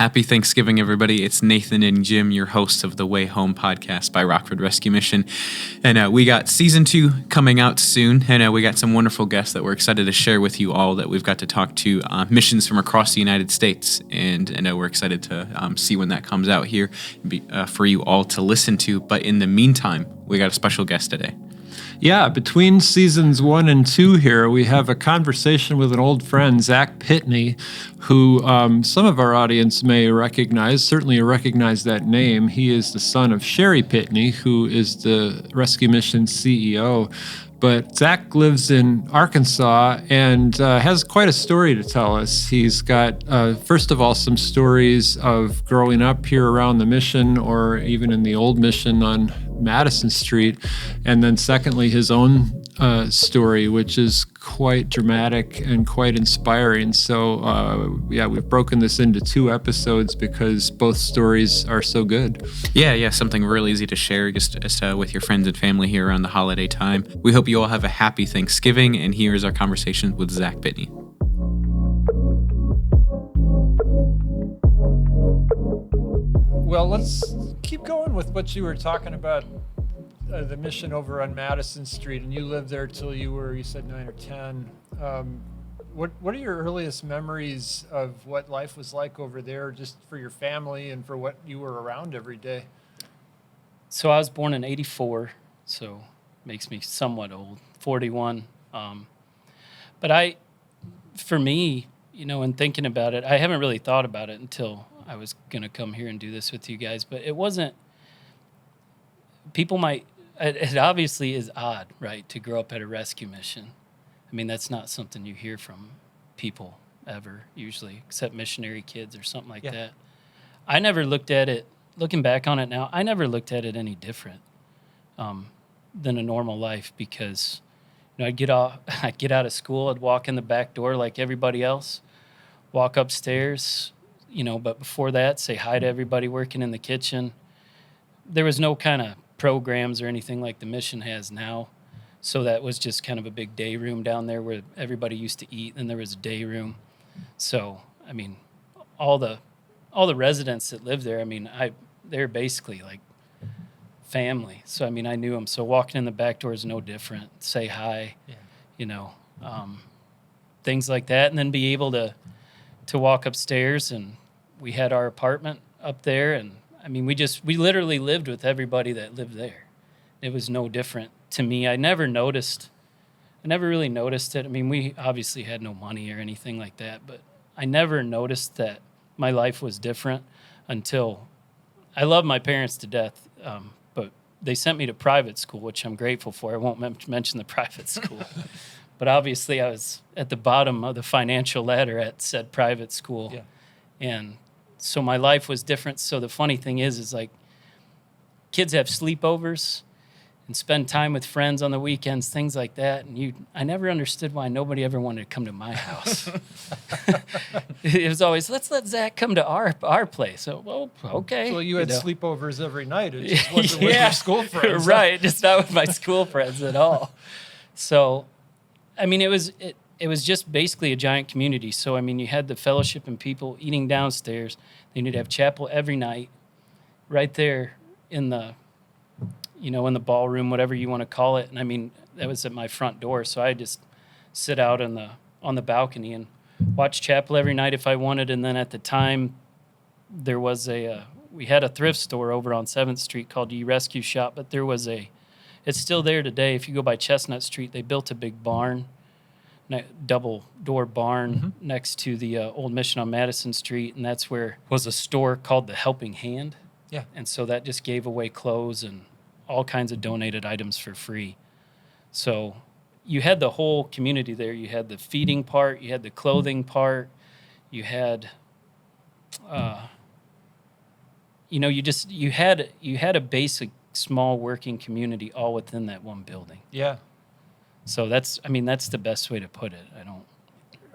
Happy Thanksgiving, everybody. It's Nathan and Jim, your hosts of the Way Home podcast by Rockford Rescue Mission. And we got season 2 coming out soon. And we got some wonderful guests that we're excited to share with you all that we've got to talk to missions from across the United States. And we're excited to see when that comes out here for you all to listen to. But in the meantime, we got a special guest today. Yeah, between seasons 1 and 2 here, we have a conversation with an old friend, Zach Pitney, who some of our audience may recognize, certainly recognize that name. He is the son of Sherry Pitney, who is the Rescue Mission CEO. But Zach lives in Arkansas and has quite a story to tell us. He's got, first of all, some stories of growing up here around the mission or even in the old mission on Madison Street. And then secondly, his own story, which is quite dramatic and quite inspiring. So, we've broken this into 2 episodes because both stories are so good. Yeah, something real easy to share just with your friends and family here around the holiday time. We hope you all have a happy Thanksgiving, and here is our conversation with Zach Pitney. Well, let's keep going with what you were talking about, the mission over on Madison Street, and you lived there till you said 9 or 10. What are your earliest memories of what life was like over there, just for your family and for what you were around every day? So I was born in 84, so makes me somewhat old, 41. But for me, in thinking about it, I haven't really thought about it until I was going to come here and do this with you guys. But it wasn't, it obviously is odd, right, to grow up at a rescue mission. I mean, that's not something you hear from people ever, usually, except missionary kids or something like that. I never looked at it, looking back on it now, I never looked at it any different than a normal life because, I'd get out of school, I'd walk in the back door like everybody else, walk upstairs, but before that, say hi to everybody working in the kitchen. There was no kind of programs or anything like the mission has now. So that was just kind of a big day room down there where everybody used to eat, and there was a day room. So, I mean, all the residents that lived there, they're basically like family. So, I knew them. So walking in the back door is no different. Say hi, things like that. And then be able to walk upstairs, and we had our apartment up there. And, we literally lived with everybody that lived there. It was no different to me. I never really noticed it. We obviously had no money or anything like that, but I never noticed that my life was different until I love my parents to death, but they sent me to private school, which I'm grateful for. I won't mention the private school, but obviously I was at the bottom of the financial ladder at said private school, and so my life was different. So the funny thing is like kids have sleepovers and spend time with friends on the weekends, things like that. And I never understood why nobody ever wanted to come to my house. It was always, let's let Zach come to our place. So, well, okay. So you had sleepovers every night. It just wasn't with your school friends. Right, just not with my school friends at all. So, it was just basically a giant community. So, you had the fellowship and people eating downstairs. Then you'd have chapel every night right there in the in the ballroom, whatever you want to call it. And that was at my front door. So I just sit out on the balcony and watch chapel every night if I wanted. And then at the time, there was we had a thrift store over on 7th Street called Rescue Shop, but it's still there today. If you go by Chestnut Street, they built a big barn, double door barn next to the old mission on Madison Street. And that's where was a store called the Helping Hand. Yeah. And so that just gave away clothes and all kinds of donated items for free. So you had the whole community there. You had the feeding part, you had the clothing part, you had, you had a basic small working community all within that one building. Yeah. So that's the best way to put it.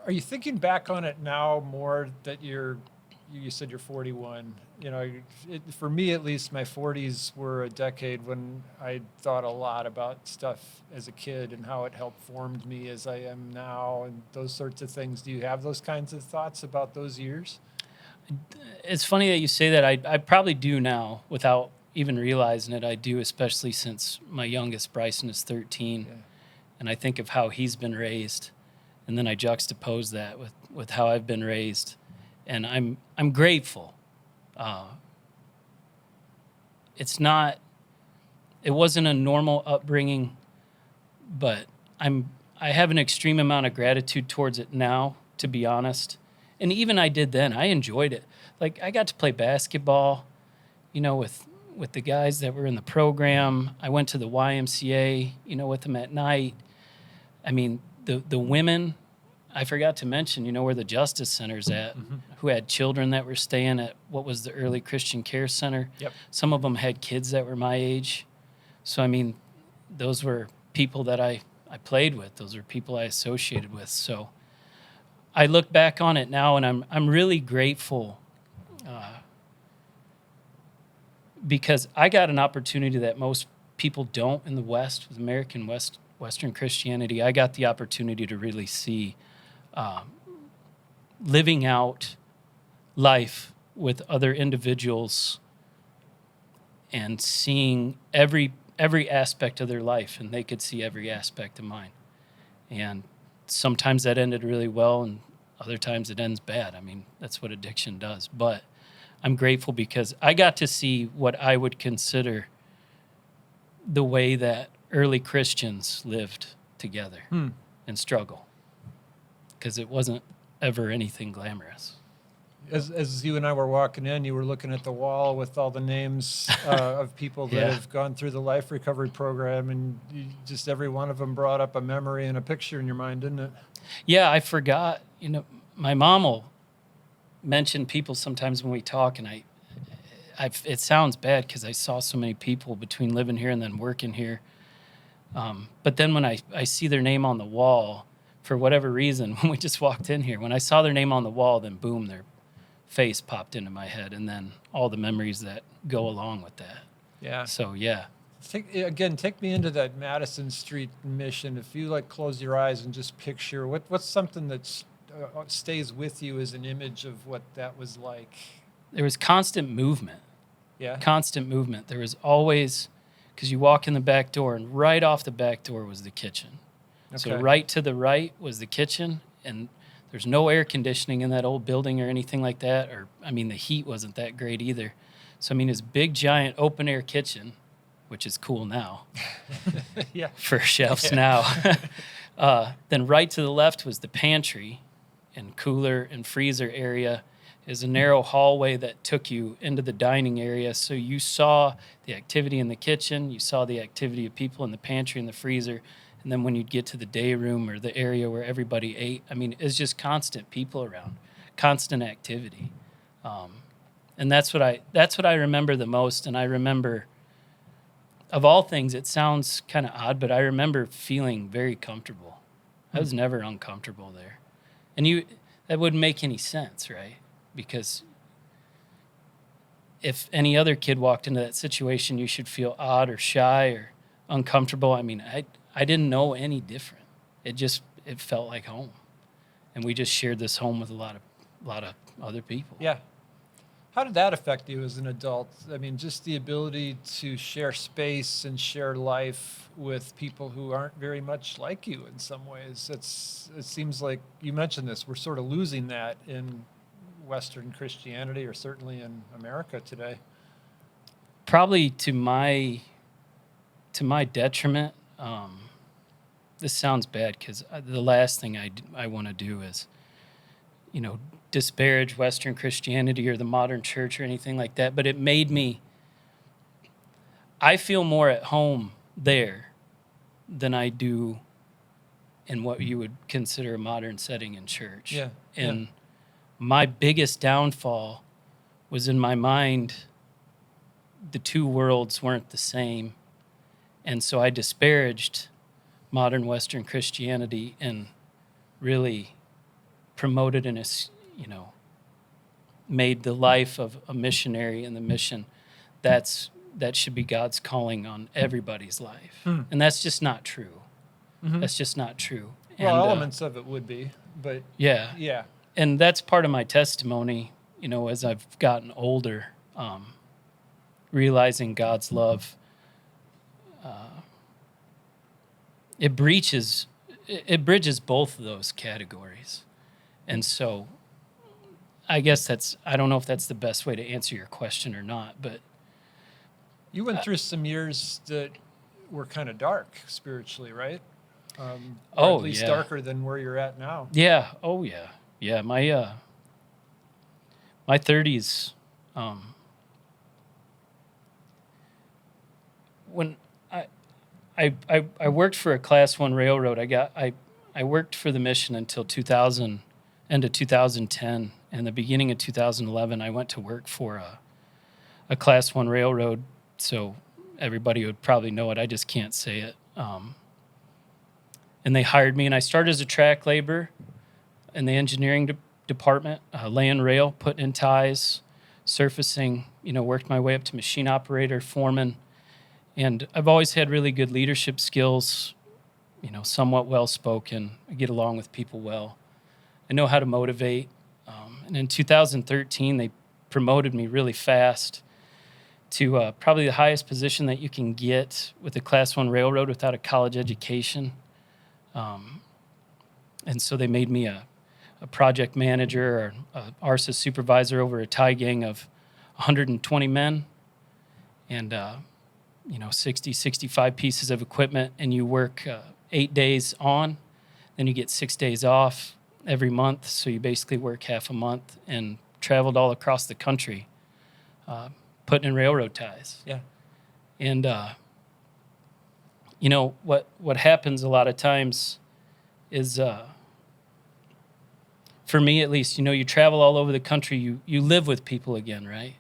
Are you thinking back on it now more that you said you're 41? For me at least, my 40s were a decade when I thought a lot about stuff as a kid and how it helped formed me as I am now and those sorts of things. Do you have those kinds of thoughts about those years? It's funny that you say that. I probably do now without even realizing it. I do, especially since my youngest, Bryson, is 13. Yeah. And I think of how he's been raised. And then I juxtapose that with how I've been raised. And I'm grateful. It wasn't a normal upbringing, but I have an extreme amount of gratitude towards it now, to be honest. And even I did then. I enjoyed it. Like, I got to play basketball, with the guys that were in the program. I went to the YMCA, with them at night. I mean, the women, I forgot to mention, where the Justice Center's at, who had children that were staying at what was the Early Christian Care Center. Yep. Some of them had kids that were my age. So, I mean, those were people that I played with. Those were people I associated with. So I look back on it now, and I'm really grateful because I got an opportunity that most people don't in the West, with Western Christianity. I got the opportunity to really see living out life with other individuals and seeing every aspect of their life, and they could see every aspect of mine. And sometimes that ended really well, and other times it ends bad. I mean, that's what addiction does. But I'm grateful because I got to see what I would consider the way that early Christians lived together and struggle, because it wasn't ever anything glamorous. As you and I were walking in, you were looking at the wall with all the names of people that have gone through the life recovery program, and just every one of them brought up a memory and a picture in your mind, didn't it? Yeah, I forgot. My mom will mention people sometimes when we talk, and it sounds bad because I saw so many people between living here and then working here. But then when I see their name on the wall, for whatever reason, when we just walked in here, when I saw their name on the wall, then boom, their face popped into my head, and then all the memories that go along with that. Yeah. So, yeah. Take me into that Madison Street mission. If you close your eyes and just picture what's something that stays with you as an image of what that was like. There was constant movement. Yeah. Constant movement. There was always, because you walk in the back door, and right off the back door was the kitchen. Okay. So right to the right was the kitchen, and there's no air conditioning in that old building or anything like that. The heat wasn't that great either. So, this big, giant, open-air kitchen, which is cool now yeah. for shelves now. Then right to the left was the pantry and cooler and freezer area. Is a narrow hallway that took you into the dining area. So you saw the activity in the kitchen, you saw the activity of people in the pantry and the freezer. And then when you'd get to the day room or the area where everybody ate, it's just constant people around, constant activity. And that's what I remember the most. And I remember, of all things, it sounds kind of odd, but I remember feeling very comfortable. I was never uncomfortable there. And that wouldn't make any sense, right? Because if any other kid walked into that situation, you should feel odd or shy or uncomfortable. I didn't know any different. It felt like home, and we just shared this home with a lot of other people. Yeah. How did that affect you as an adult? Just the ability to share space and share life with people who aren't very much like you in some ways. It seems like you mentioned this. We're sort of losing that in Western Christianity, or certainly in America today. Probably to my detriment. This sounds bad because the last thing I want to do is, disparage Western Christianity or the modern church or anything like that. But it made me, I feel more at home there than I do in what you would consider a modern setting in church. Yeah. And my biggest downfall was, in my mind, the two worlds weren't the same. And so I disparaged modern Western Christianity and really promoted and, made the life of a missionary and the mission that should be God's calling on everybody's life. And that's just not true. Mm-hmm. That's just not true. Well, elements of it would be, but yeah. And that's part of my testimony, as I've gotten older, realizing God's love, it bridges both of those categories. And so I guess I don't know if that's the best way to answer your question or not, but You went through some years that were kind of dark spiritually, right? Or at least yeah. darker than where you're at now. Yeah. Oh, yeah. Yeah. My 30s, when I worked for a Class 1 railroad, I worked for the mission until 2000, end of 2010. And the beginning of 2011, I went to work for a Class 1 railroad. So everybody would probably know it. I just can't say it. And they hired me, and I started as a track laborer in the engineering department, laying rail, putting in ties, surfacing, worked my way up to machine operator, foreman. And I've always had really good leadership skills, somewhat well-spoken. I get along with people well. I know how to motivate. And in 2013, they promoted me really fast to probably the highest position that you can get with a Class 1 railroad without a college education. And so they made me a project manager or a ARSA supervisor over a tie gang of 120 men and, 60, 65 pieces of equipment. And you work 8 days on, then you get 6 days off every month. So you basically work half a month and traveled all across the country putting in railroad ties. Yeah. And, what happens a lot of times is, for me at least, you travel all over the country, you live with people again, right?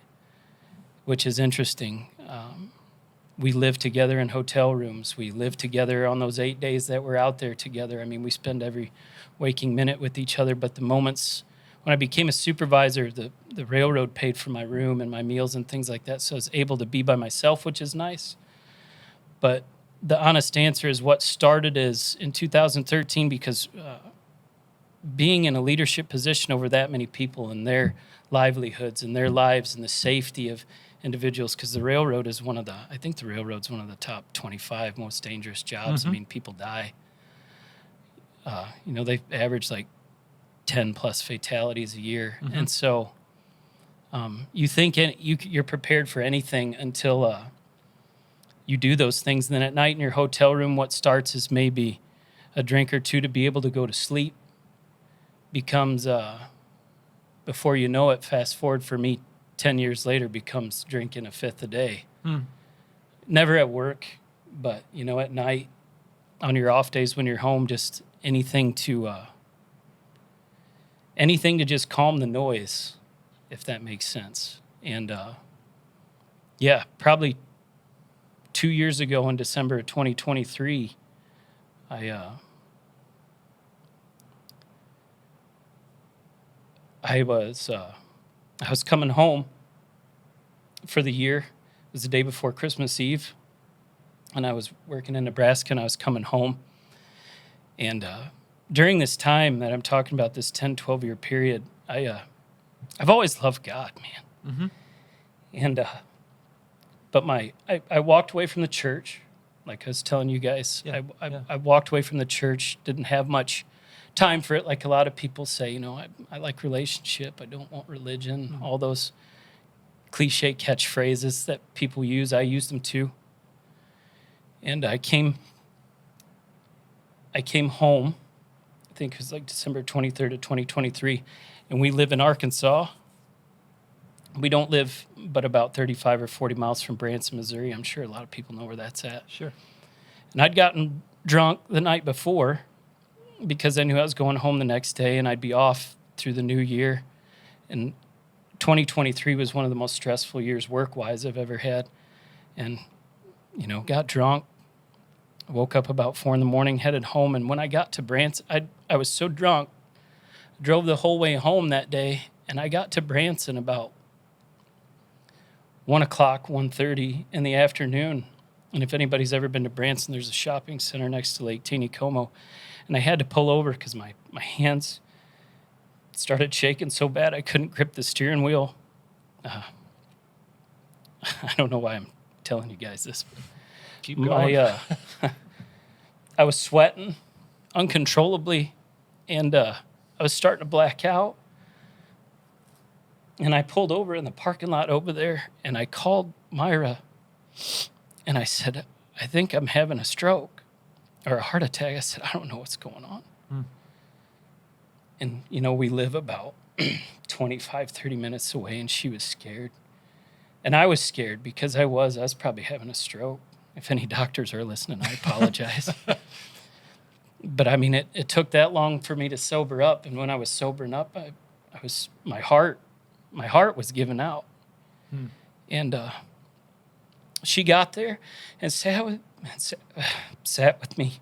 Which is interesting. We live together in hotel rooms. We live together on those 8 days that we're out there together. I mean, we spend every waking minute with each other, but the moments when I became a supervisor, the railroad paid for my room and my meals and things like that, so I was able to be by myself, which is nice. But the honest answer is what started is in 2013, because being in a leadership position over that many people and their livelihoods and their lives and the safety of individuals, because the railroad is I think the railroad's one of the top 25 most dangerous jobs. Mm-hmm. I mean, people die. They average like 10 plus fatalities a year. Mm-hmm. And so you think you're prepared for anything until you do those things. And then at night in your hotel room, what starts is maybe a drink or two to be able to go to sleep becomes, before you know it, fast forward for me, 10 years later, becomes drinking a fifth a day. Never at work, but, at night, on your off days when you're home, just anything to just calm the noise, if that makes sense. And, probably 2 years ago in December of 2023, I was coming home for the year. It was the day before Christmas Eve, and I was working in Nebraska, and I was coming home. And during this time that I'm talking about, this 10, 12-year period, I've always loved God, man. Mm-hmm. And but I walked away from the church, like I was telling you guys. Yeah, I walked away from the church, didn't have much time for it, like a lot of people say, I like relationship, I don't want religion, all those cliche catchphrases that people use, I use them too. And I came home, I think it was like December 23rd of 2023, and we live in Arkansas. We don't live but about 35 or 40 miles from Branson, Missouri. I'm sure a lot of people know where that's at. Sure. And I'd gotten drunk the night before because I knew I was going home the next day and I'd be off through the new year. And 2023 was one of the most stressful years work-wise I've ever had. And, got drunk. I woke up about 4 a.m, headed home. And when I got to Branson, I was so drunk, I drove the whole way home that day. And I got to Branson about 1 o'clock, 1:30 in the afternoon. And if anybody's ever been to Branson, there's a shopping center next to Lake Taneycomo. And I had to pull over because my hands started shaking so bad I couldn't grip the steering wheel. I don't know why I'm telling you guys this. But Keep going. I was sweating uncontrollably, and I was starting to black out. And I pulled over in the parking lot over there, and I called Myra, and I said, I think I'm having a stroke or a heart attack. I said, I don't know what's going on. And, we live about 25, 30 minutes away, and she was scared. And I was scared because I was probably having a stroke. If any doctors are listening, I apologize. But I mean, it took that long for me to sober up. And when I was sobering up, my heart was giving out. And she got there and sat with me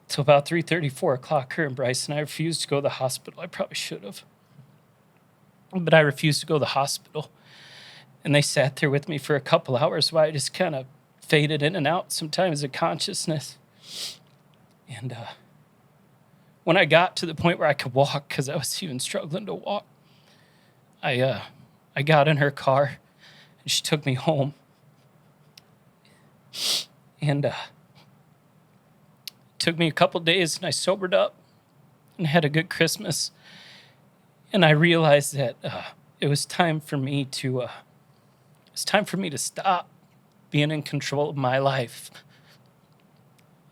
till about 3:30, 4 o'clock. Her and Bryce and I refused to go to the hospital. I probably should have. But I refused to go to the hospital. And they sat there with me for a couple hours while I just kind of faded in and out sometimes of consciousness. And when I got to the point where I could walk, because I was even struggling to walk, I got in her car, and she took me home. And it took me a couple days, and I sobered up and had a good Christmas. And I realized that it was time for me to stop being in control of my life.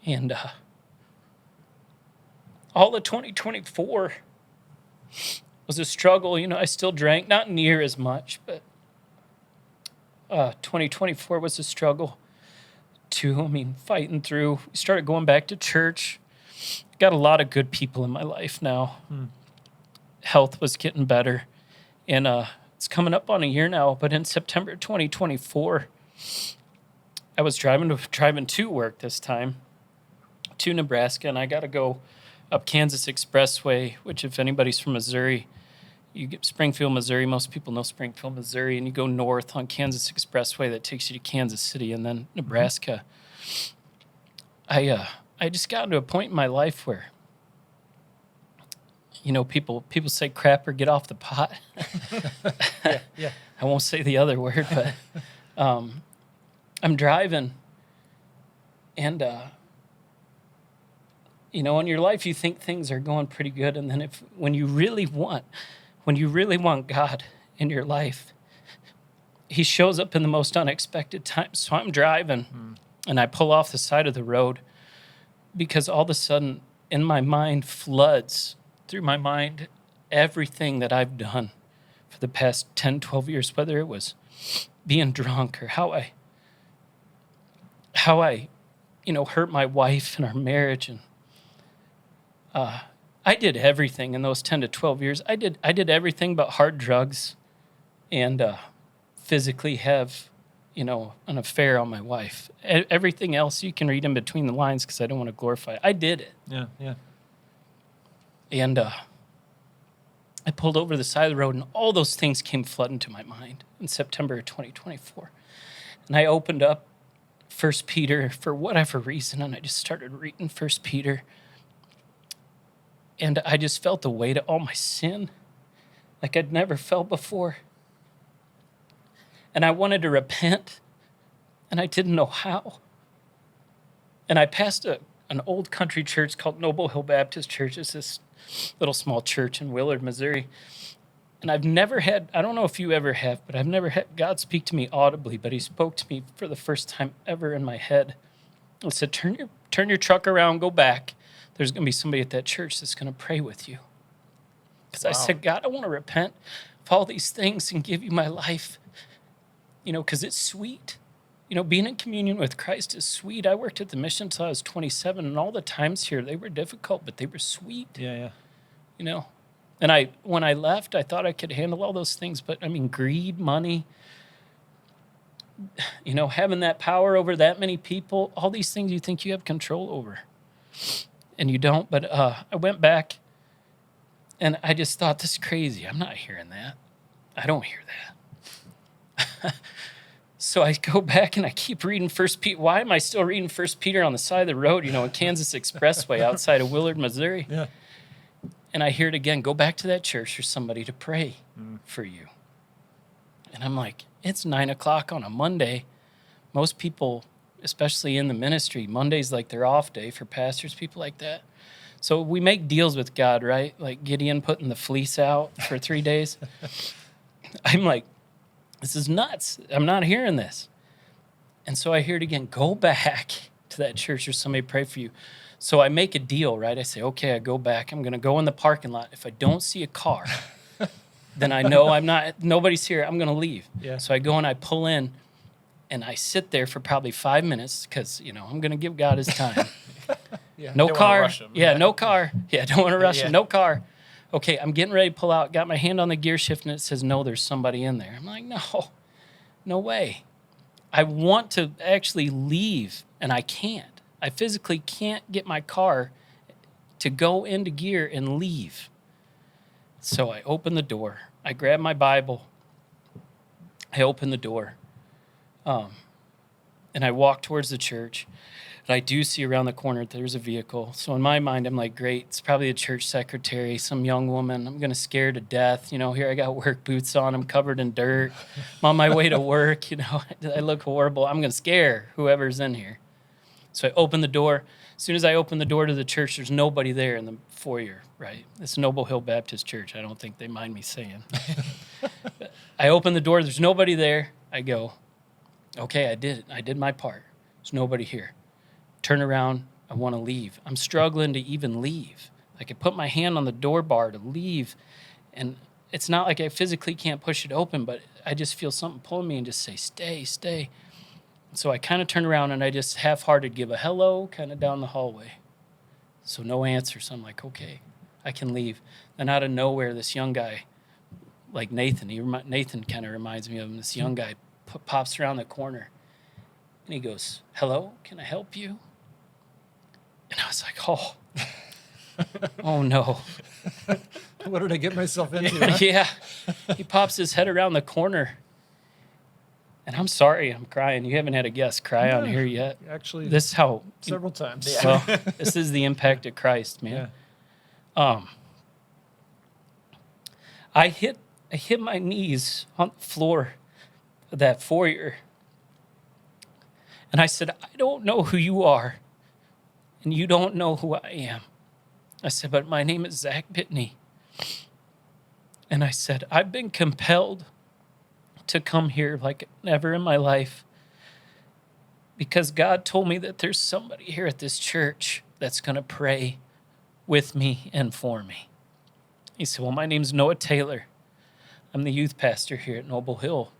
And all of 2024 was a struggle. I still drank, not near as much, but 2024 was a struggle too. I mean, fighting through. We started going back to church. Got a lot of good people in my life now. Health was getting better. And it's coming up on a year now, but in September 2024, I was driving to work this time, to Nebraska, and I got to go up Kansas Expressway, which if anybody's from Missouri, you get Springfield, Missouri. Most people know Springfield, Missouri, and you go north on Kansas Expressway that takes you to Kansas City and then Nebraska. I just got to a point in my life where, people say crap or get off the pot. Yeah. I won't say the other word, but I'm driving, and in your life you think things are going pretty good, and then when you really want God in your life, he shows up in the most unexpected times. So I'm driving, and I pull off the side of the road because all of a sudden in my mind floods through my mind everything that I've done for the past 10, 12 years, whether it was being drunk or how I hurt my wife and our marriage. And I did everything in those 10 to 12 years. I did everything but hard drugs and physically have, an affair on my wife. Everything else you can read in between the lines because I don't want to glorify it. I did it. Yeah. And I pulled over the side of the road, and all those things came flooding to my mind in September of 2024. And I opened up 1 Peter for whatever reason, and I just started reading 1 Peter. And I just felt the weight of all my sin like I'd never felt before. And I wanted to repent, and I didn't know how. And I passed an old country church called Noble Hill Baptist Church. It's this little small church in Willard, Missouri. And I've never had, I don't know if you ever have, but I've never had God speak to me audibly, but he spoke to me for the first time ever in my head. He said, turn your truck around, go back. There's going to be somebody at that church that's going to pray with you. Because I said, God, I want to repent of all these things and give you my life, because it's sweet. Being in communion with Christ is sweet. I worked at the mission until I was 27, and all the times here, they were difficult, but they were sweet. Yeah. And when I left, I thought I could handle all those things, but greed, money, having that power over that many people, all these things you think you have control over, and you don't. But I went back, and I just thought, this is crazy. I'm not hearing that. I don't hear that. So I go back and I keep reading 1 Peter. Why am I still reading 1 Peter on the side of the road, in Kansas Expressway outside of Willard, Missouri? Yeah. And I hear it again, go back to that church. There's somebody to pray for you. And I'm like, it's 9:00 on a Monday. Most people, especially in the ministry, Monday's like their off day for pastors, people like that. So we make deals with God, right? Like Gideon putting the fleece out for 3 days. I'm like, this is nuts. I'm not hearing this. And so I hear it again, go back to that church or somebody pray for you. So I make a deal, right? I say, okay, I go back. I'm going to go in the parking lot. If I don't see a car, then I know nobody's here. I'm going to leave. Yeah. So I go and I pull in and I sit there for probably 5 minutes because, I'm going to give God his time. Yeah. No Don't wanna car. rush him. Yeah, no car. Yeah, don't want to rush Yeah. him. No car. Okay, I'm getting ready to pull out. Got my hand on the gear shift and it says, no, there's somebody in there. I'm like, no way. I want to actually leave and I can't. I physically can't get my car to go into gear and leave. So I open the door. I grab my Bible. I open the door. And I walk towards the church. And I do see around the corner that there's a vehicle. So in my mind, I'm like, great. It's probably a church secretary, some young woman. I'm going to scare her to death. Here I got work boots on. I'm covered in dirt. I'm on my way to work. I look horrible. I'm going to scare whoever's in here. So I open the door. As soon as I open the door to the church, there's nobody there in the foyer, right? It's Noble Hill Baptist Church. I don't think they mind me saying. I open the door. There's nobody there. I go, okay, I did it. I did my part. There's nobody here. Turn around. I want to leave. I'm struggling to even leave. I could put my hand on the door bar to leave, and it's not like I physically can't push it open, but I just feel something pulling me and just say, stay, stay. So I kind of turn around and I just half-hearted give a hello kind of down the hallway. So no answer. So I'm like, okay, I can leave. Then out of nowhere, this young guy, like Nathan, Nathan kind of reminds me of him. This young guy pops around the corner and he goes, hello, can I help you? And I was like, oh no. What did I get myself into? Huh? Yeah. He pops his head around the corner. And I'm sorry, I'm crying. You haven't had a guest cry on here yet. Actually, This is how, several times. well, this is the impact of Christ, man. Yeah. I hit my knees on the floor of that foyer. And I said, I don't know who you are. And you don't know who I am. I said, but my name is Zach Pitney. And I said, I've been compelled to come here like never in my life because God told me that there's somebody here at this church that's going to pray with me and for me. He said, well, my name's Noah Taylor. I'm the youth pastor here at Noble Hill.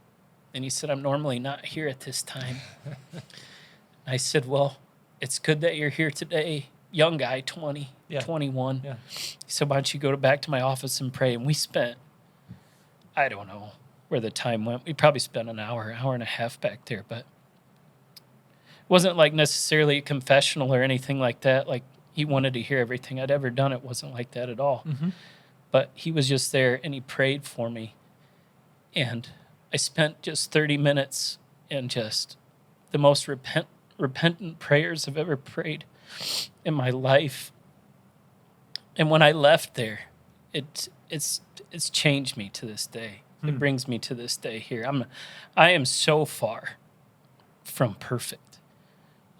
And he said, I'm normally not here at this time. I said, well, it's good that you're here today. Young guy, 20, 21. Yeah. He said, why don't you go back to my office and pray? And we spent, I don't know where the time went. We probably spent an hour and a half back there, but it wasn't like necessarily a confessional or anything like that. Like he wanted to hear everything I'd ever done. It wasn't like that at all. Mm-hmm. But he was just there and he prayed for me. And I spent just 30 minutes and just the most repentant prayers I've ever prayed in my life. And when I left there, it's changed me to this day. It brings me to this day here. I am so far from perfect.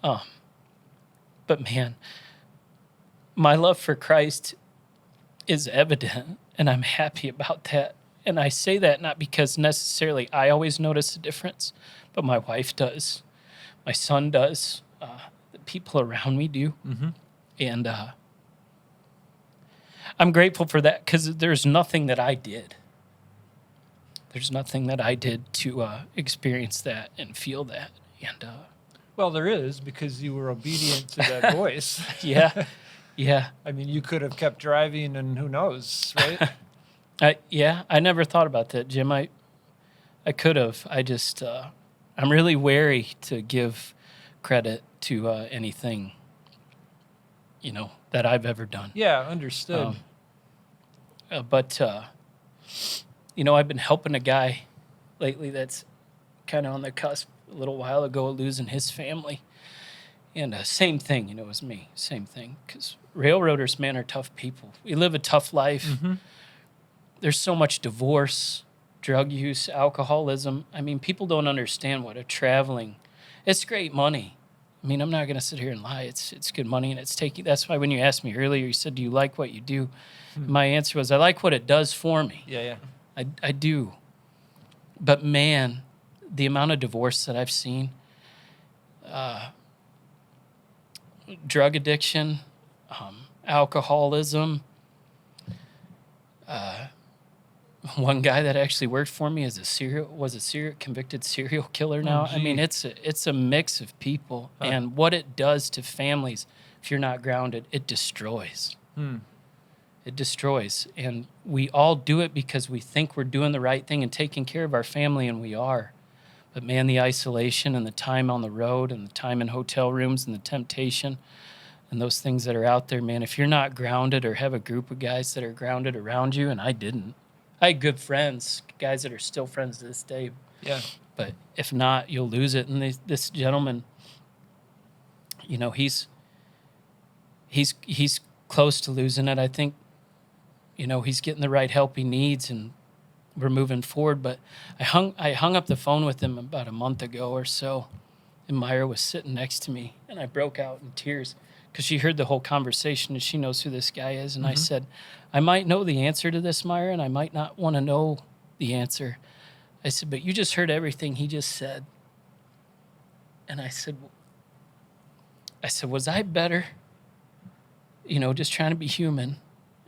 But man, my love for Christ is evident, and I'm happy about that. And I say that not because necessarily I always notice a difference, but my wife does. My son does. The people around me do. Mm-hmm. And I'm grateful for that because there's nothing that I did. There's nothing that I did to experience that and feel that. And Well, there is because you were obedient to that voice. yeah, yeah. I mean, you could have kept driving, and who knows, right? I never thought about that, Jim. I could have. I just I'm really wary to give credit to anything, that I've ever done. Yeah, understood. But I've been helping a guy lately that's kind of on the cusp a little while ago of losing his family. And same thing, as me, same thing. Because railroaders, man, are tough people. We live a tough life. Mm-hmm. There's so much divorce, drug use, alcoholism. I mean, people don't understand what a traveling. It's great money. I mean, I'm not going to sit here and lie. It's good money, and it's taking. That's why when you asked me earlier, you said, "Do you like what you do?" My answer was, "I like what it does for me. Yeah. I do." But man, the amount of divorce that I've seen, drug addiction, alcoholism. One guy that actually worked for me was a convicted serial killer now. I mean, it's a mix of people, and what it does to families if you're not grounded, it destroys. It destroys, and we all do it because we think we're doing the right thing and taking care of our family, and we are. But man, the isolation and the time on the road and the time in hotel rooms and the temptation and those things that are out there, man, if you're not grounded or have a group of guys that are grounded around you, and I didn't. I had good friends, guys that are still friends to this day. Yeah. But if not, you'll lose it. And this gentleman, you know, he's close to losing it. I think, you know, he's getting the right help he needs, and we're moving forward. But I hung up the phone with him about a month ago or so, and Myra was sitting next to me, and I broke out in tears because she heard the whole conversation and she knows who this guy is. And I said, I might know the answer to this, Myra, and I might not want to know the answer. I said, but you just heard everything he just said. And I said, was I better? You know, just trying to be human.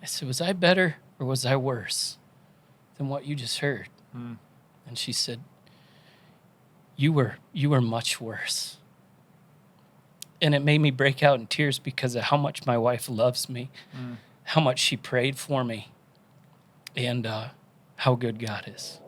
I said, was I better or was I worse than what you just heard? And she said, you were much worse. And it made me break out in tears because of how much my wife loves me, how much she prayed for me, and how good God is.